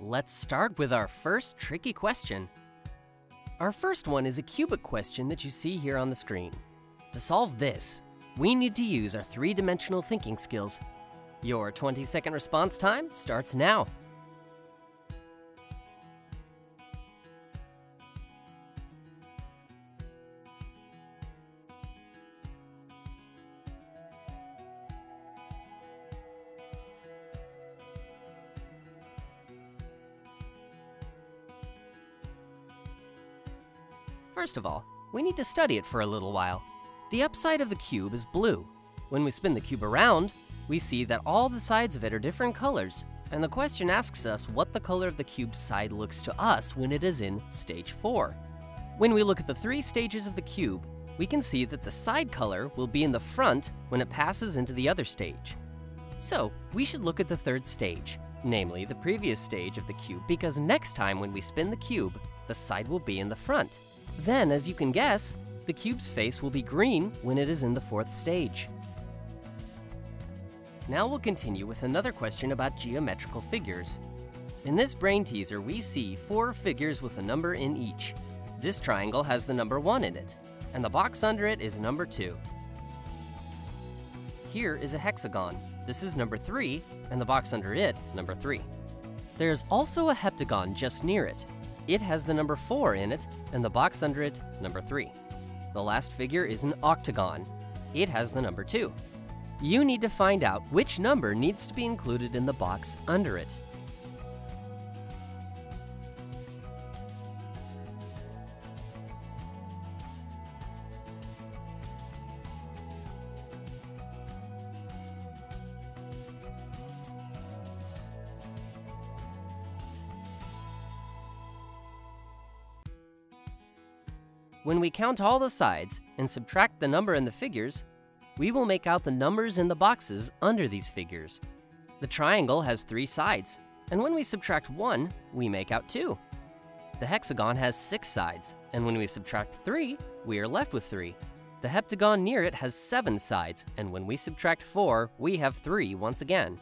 Let's start with our first tricky question. Our first one is a cubic question that you see here on the screen. To solve this, we need to use our three-dimensional thinking skills. Your 20-second response time starts now. First of all, we need to study it for a little while. The upside of the cube is blue. When we spin the cube around, we see that all the sides of it are different colors, and the question asks us what the color of the cube's side looks to us when it is in stage 4. When we look at the 3 stages of the cube, we can see that the side color will be in the front when it passes into the other stage. So, we should look at the 3rd stage, namely the previous stage of the cube, because next time when we spin the cube, the side will be in the front. Then, as you can guess, the cube's face will be green when it is in the 4th stage. Now we'll continue with another question about geometrical figures. In this brain teaser, we see 4 figures with a number in each. This triangle has the number 1 in it, and the box under it is number 2. Here is a hexagon. This is number 3, and the box under it, number 3. There's also a heptagon just near it. It has the number 4 in it, and the box under it, number 3. The last figure is an octagon. It has the number 2. You need to find out which number needs to be included in the box under it. When we count all the sides and subtract the number in the figures, we will make out the numbers in the boxes under these figures. The triangle has 3 sides, and when we subtract 1, we make out 2. The hexagon has 6 sides, and when we subtract 3, we are left with 3. The heptagon near it has 7 sides, and when we subtract 4, we have 3 once again.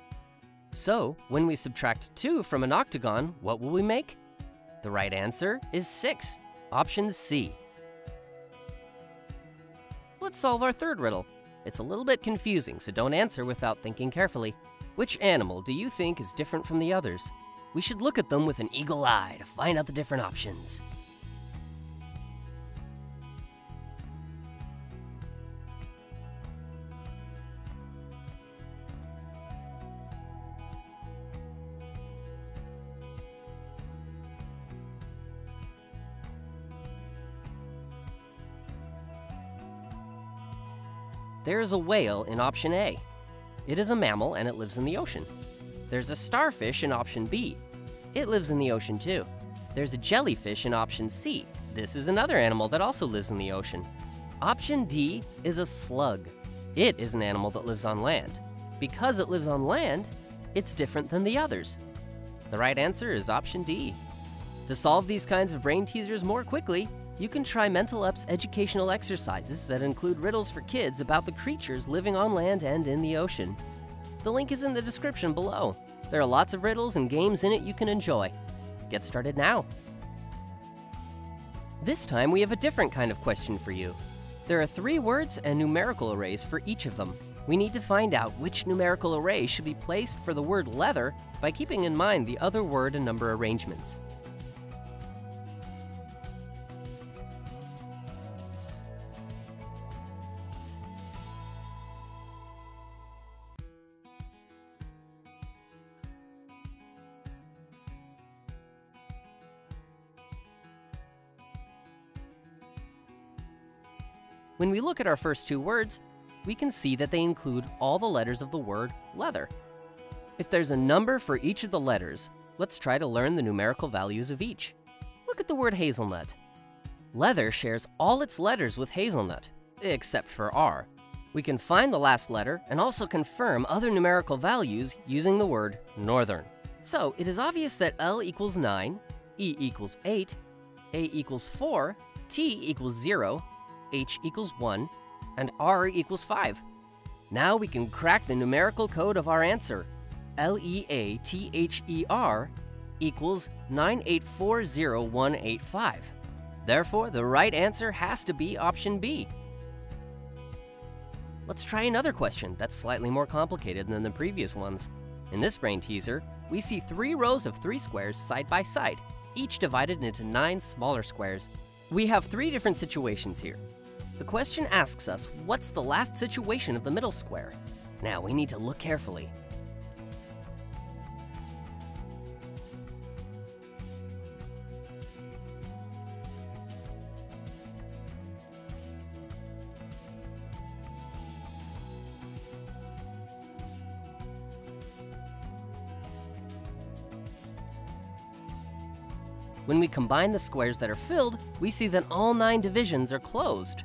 So, when we subtract 2 from an octagon, what will we make? The right answer is 6, option C. Let's solve our 3rd riddle. It's a little bit confusing, so don't answer without thinking carefully. Which animal do you think is different from the others? We should look at them with an eagle eye to find out the different options. There is a whale in option A. It is a mammal and it lives in the ocean. There's a starfish in option B. It lives in the ocean too. There's a jellyfish in option C. This is another animal that also lives in the ocean. Option D is a slug. It is an animal that lives on land. Because it lives on land, it's different than the others. The right answer is option D. To solve these kinds of brain teasers more quickly, you can try MentalUP's educational exercises that include riddles for kids about the creatures living on land and in the ocean. The link is in the description below. There are lots of riddles and games in it you can enjoy. Get started now. This time we have a different kind of question for you. There are 3 words and numerical arrays for each of them. We need to find out which numerical array should be placed for the word leather by keeping in mind the other word and number arrangements. When we look at our first 2 words, we can see that they include all the letters of the word leather. If there's a number for each of the letters, let's try to learn the numerical values of each. Look at the word hazelnut. Leather shares all its letters with hazelnut, except for R. We can find the last letter and also confirm other numerical values using the word northern. So it is obvious that L equals 9, E equals 8, A equals 4, T equals 0, H equals 1, and R equals 5. Now we can crack the numerical code of our answer. Leather equals 9840185. Therefore, the right answer has to be option B. Let's try another question that's slightly more complicated than the previous ones. In this brain teaser, we see 3 rows of 3 squares side by side, each divided into 9 smaller squares. We have 3 different situations here. The question asks us, what's the last situation of the middle square? Now we need to look carefully. When we combine the squares that are filled, we see that all 9 divisions are closed.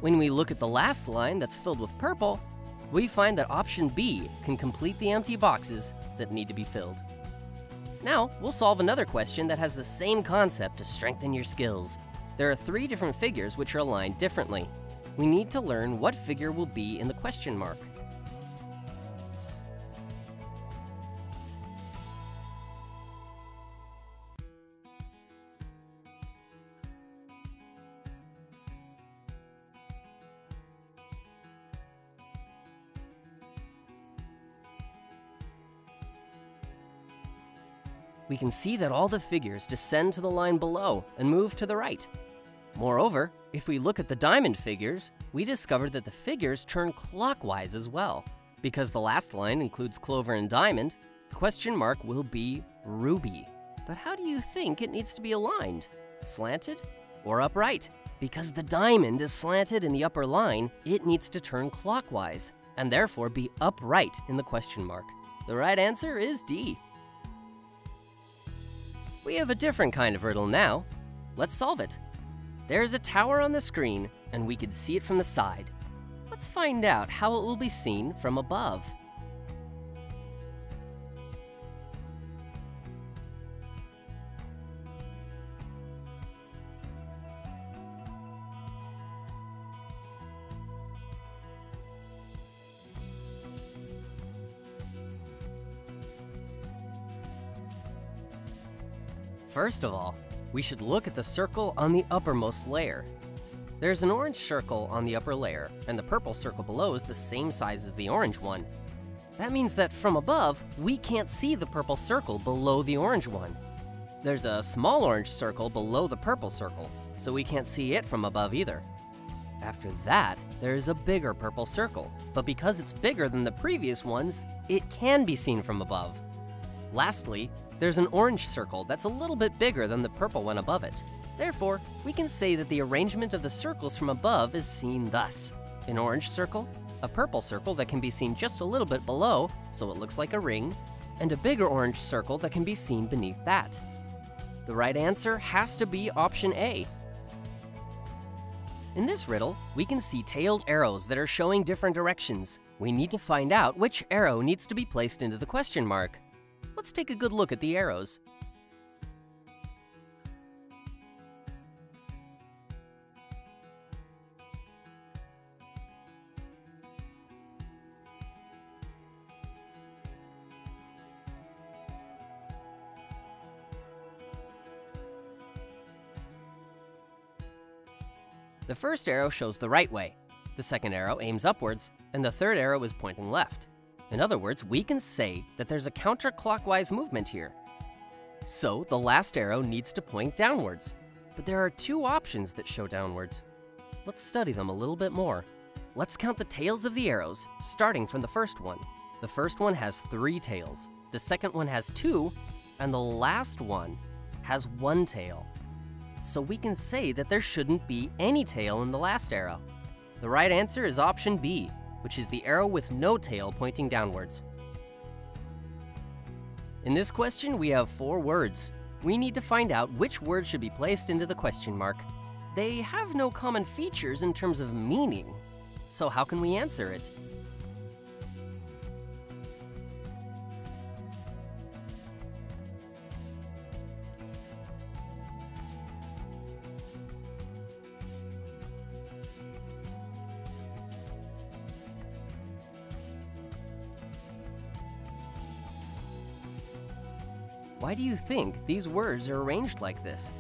When we look at the last line that's filled with purple, we find that option B can complete the empty boxes that need to be filled. Now, we'll solve another question that has the same concept to strengthen your skills. There are 3 different figures which are aligned differently. We need to learn what figure will be in the question mark. We can see that all the figures descend to the line below and move to the right. Moreover, if we look at the diamond figures, we discover that the figures turn clockwise as well. Because the last line includes clover and diamond, the question mark will be ruby. But how do you think it needs to be aligned? Slanted or upright? Because the diamond is slanted in the upper line, it needs to turn clockwise, and therefore be upright in the question mark. The right answer is D. We have a different kind of riddle now. Let's solve it. There's a tower on the screen, and we can see it from the side. Let's find out how it will be seen from above. First of all, we should look at the circle on the uppermost layer. There's an orange circle on the upper layer, and the purple circle below is the same size as the orange one. That means that from above, we can't see the purple circle below the orange one. There's a small orange circle below the purple circle, so we can't see it from above either. After that, there's a bigger purple circle, but because it's bigger than the previous ones, it can be seen from above. Lastly, there's an orange circle that's a little bit bigger than the purple one above it. Therefore, we can say that the arrangement of the circles from above is seen thus. An orange circle, a purple circle that can be seen just a little bit below, so it looks like a ring, and a bigger orange circle that can be seen beneath that. The right answer has to be option A. In this riddle, we can see tailed arrows that are showing different directions. We need to find out which arrow needs to be placed into the question mark. Let's take a good look at the arrows. The first arrow shows the right way, the second arrow aims upwards, and the third arrow is pointing left. In other words, we can say that there's a counterclockwise movement here. So the last arrow needs to point downwards, but there are 2 options that show downwards. Let's study them a little bit more. Let's count the tails of the arrows, starting from the first one. The first one has 3 tails, the second one has 2, and the last one has 1 tail. So we can say that there shouldn't be any tail in the last arrow. The right answer is option B, which is the arrow with no tail pointing downwards. In this question, we have 4 words. We need to find out which word should be placed into the question mark. They have no common features in terms of meaning, so how can we answer it? Why do you think these words are arranged like this?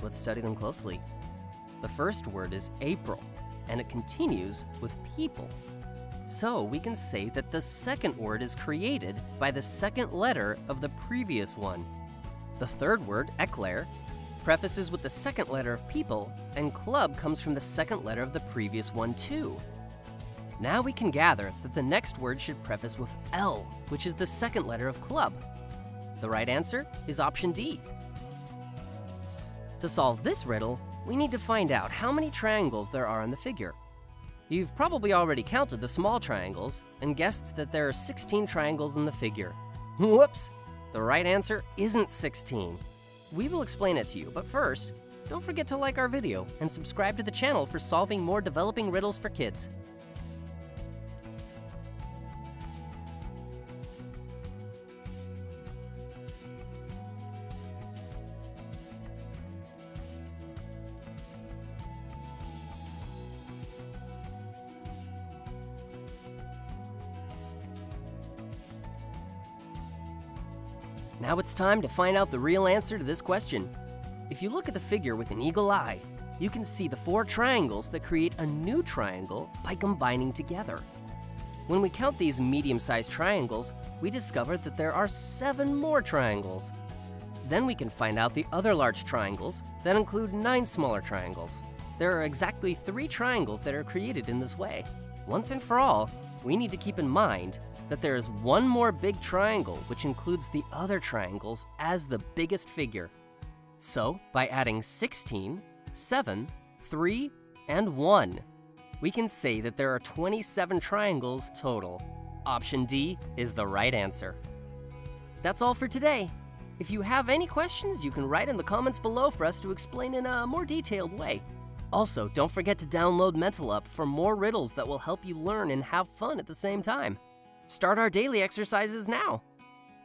Let's study them closely. The first word is April, and it continues with people. So we can say that the second word is created by the second letter of the previous one. The third word, eclair, prefaces with the second letter of people, and club comes from the second letter of the previous one too. Now we can gather that the next word should preface with L, which is the second letter of club. The right answer is option D. To solve this riddle, we need to find out how many triangles there are in the figure. You've probably already counted the small triangles and guessed that there are 16 triangles in the figure. Whoops! The right answer isn't 16. We will explain it to you, but first, don't forget to like our video and subscribe to the channel for solving more developing riddles for kids. Now it's time to find out the real answer to this question. If you look at the figure with an eagle eye, you can see the 4 triangles that create a new triangle by combining together. When we count these medium-sized triangles, we discover that there are 7 more triangles. Then we can find out the other large triangles that include 9 smaller triangles. There are exactly 3 triangles that are created in this way. Once and for all, we need to keep in mind that there is one more big triangle which includes the other triangles as the biggest figure. So, by adding 16, 7, 3, and 1, we can say that there are 27 triangles total. Option D is the right answer. That's all for today. If you have any questions, you can write in the comments below for us to explain in a more detailed way. Also, don't forget to download MentalUP for more riddles that will help you learn and have fun at the same time. Start our daily exercises now.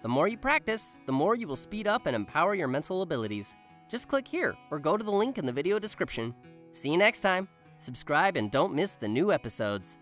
The more you practice, the more you will speed up and empower your mental abilities. Just click here or go to the link in the video description. See you next time. Subscribe and don't miss the new episodes.